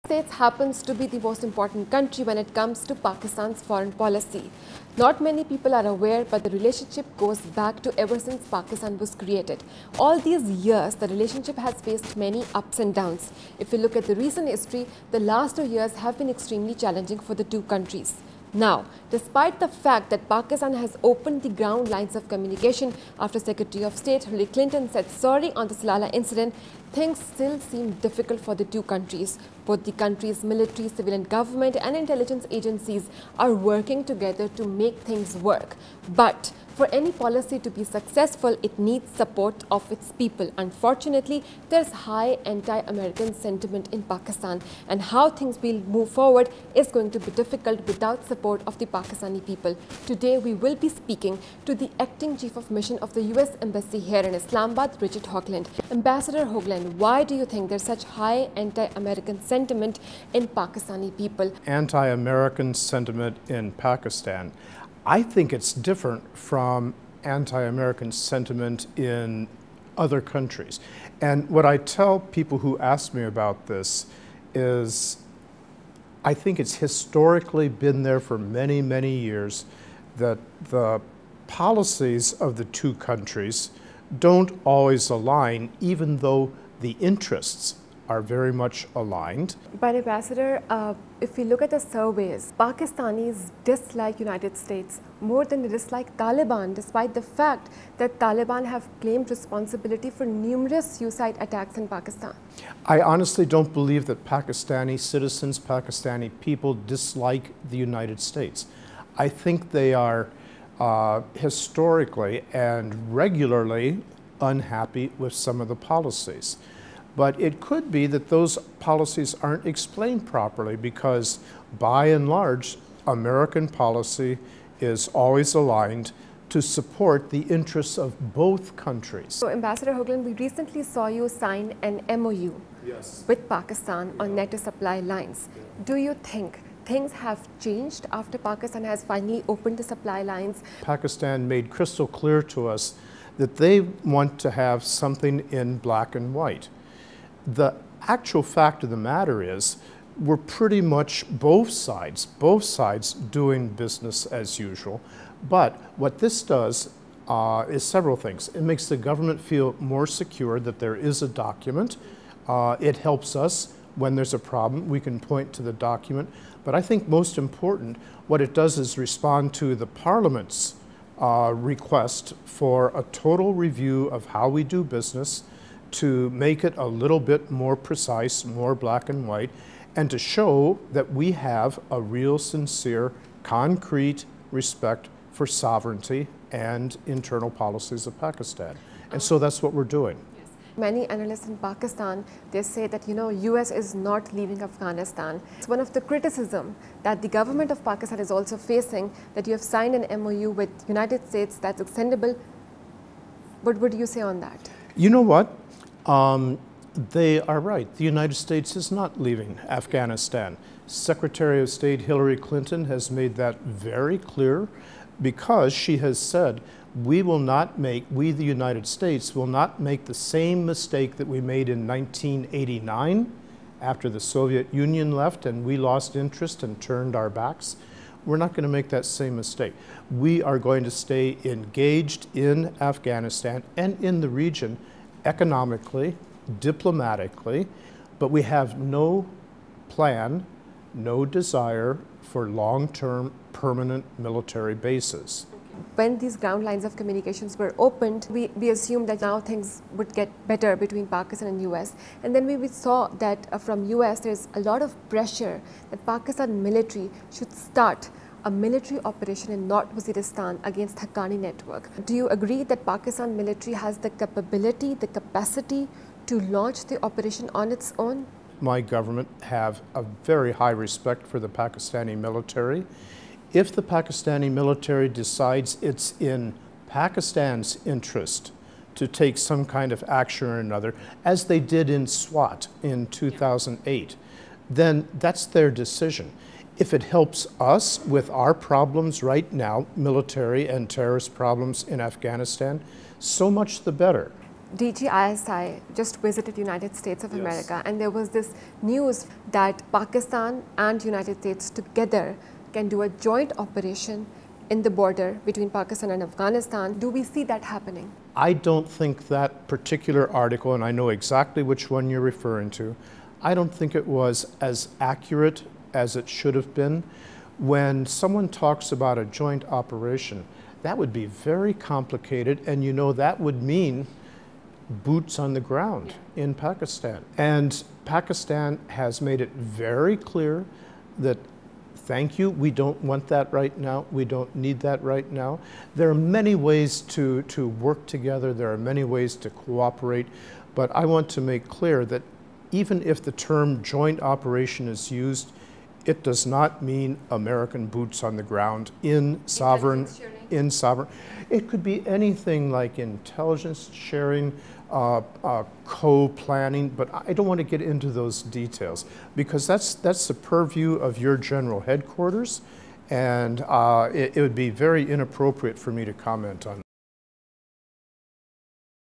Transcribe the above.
States happens to be the most important country when it comes to Pakistan's foreign policy. Not many people are aware, but the relationship goes back to ever since Pakistan was created. All these years, the relationship has faced many ups and downs. If you look at the recent history, the last 2 years have been extremely challenging for the two countries. Now, despite the fact that Pakistan has opened the ground lines of communication after Secretary of State Hillary Clinton said sorry on the Salala incident, things still seem difficult for the two countries. Both the country's military, civilian government and intelligence agencies are working together to make things work. But for any policy to be successful, it needs support of its people. Unfortunately, there's high anti-American sentiment in Pakistan, and how things will move forward is going to be difficult without support of the Pakistani people. Today, we will be speaking to the acting chief of mission of the US Embassy here in Islamabad, Richard Hoagland. Ambassador Hoagland, why do you think there's such high anti-American sentiment in Pakistani people? Anti-American sentiment in Pakistan. I think it's different from anti-American sentiment in other countries. And what I tell people who ask me about this is I think it's historically been there for many, many years that the policies of the two countries don't always align, even though the interests are very much aligned. But Ambassador, if we look at the surveys, Pakistanis dislike United States more than they dislike Taliban, despite the fact that Taliban have claimed responsibility for numerous suicide attacks in Pakistan. I honestly don't believe that Pakistani citizens, Pakistani people dislike the United States. I think they are historically and regularly unhappy with some of the policies. But it could be that those policies aren't explained properly because, by and large, American policy is always aligned to support the interests of both countries. So, Ambassador Hoagland, we recently saw you sign an MOU with Pakistan on NATO supply lines. Do you think things have changed after Pakistan has finally opened the supply lines? Pakistan made crystal clear to us that they want to have something in black and white. The actual fact of the matter is we're pretty much both sides doing business as usual. But what this does is several things. It makes the government feel more secure that there is a document. It helps us when there's a problem. We can point to the document. But I think most important, what it does is respond to the Parliament's request for a total review of how we do business, to make it a little bit more precise, more black and white, and to show that we have a real, sincere, concrete respect for sovereignty and internal policies of Pakistan. And so that's what we're doing. Many analysts in Pakistan, they say that, US is not leaving Afghanistan. It's one of the criticism that the government of Pakistan is also facing, that you have signed an MOU with United States that's extendable. What would you say on that? You know what? They are right. The United States is not leaving Afghanistan. Secretary of State Hillary Clinton has made that very clear because she has said we, the United States, will not make the same mistake that we made in 1989 after the Soviet Union left and we lost interest and turned our backs. We're not going to make that same mistake. We are going to stay engaged in Afghanistan and in the region economically, diplomatically, but we have no plan, no desire for long-term permanent military bases. When these ground lines of communications were opened, we assumed that now things would get better between Pakistan and US. And then we saw that from US there's a lot of pressure that Pakistan military should start a military operation in North Waziristan against Haqqani network. Do you agree that Pakistan military has the capability, the capacity to launch the operation on its own? My government have a very high respect for the Pakistani military. If the Pakistani military decides it's in Pakistan's interest to take some kind of action or another, as they did in SWAT in 2008, then that's their decision. If it helps us with our problems right now, military and terrorist problems in Afghanistan, so much the better. DG ISI just visited United States of Yes. America, and there was this news that Pakistan and United States together can do a joint operation in the border between Pakistan and Afghanistan. Do we see that happening? I don't think that particular article, and I know exactly which one you're referring to, I don't think it was as accurate as it should have been. When someone talks about a joint operation, that would be very complicated, and you know that would mean boots on the ground in Pakistan. And Pakistan has made it very clear that, thank you, we don't want that right now, we don't need that right now. There are many ways to work together, there are many ways to cooperate, but I want to make clear that even if the term joint operation is used, it does not mean American boots on the ground in sovereign. It could be anything like intelligence sharing, co-planning, but I don't want to get into those details because that's the purview of your general headquarters, and it would be very inappropriate for me to comment on.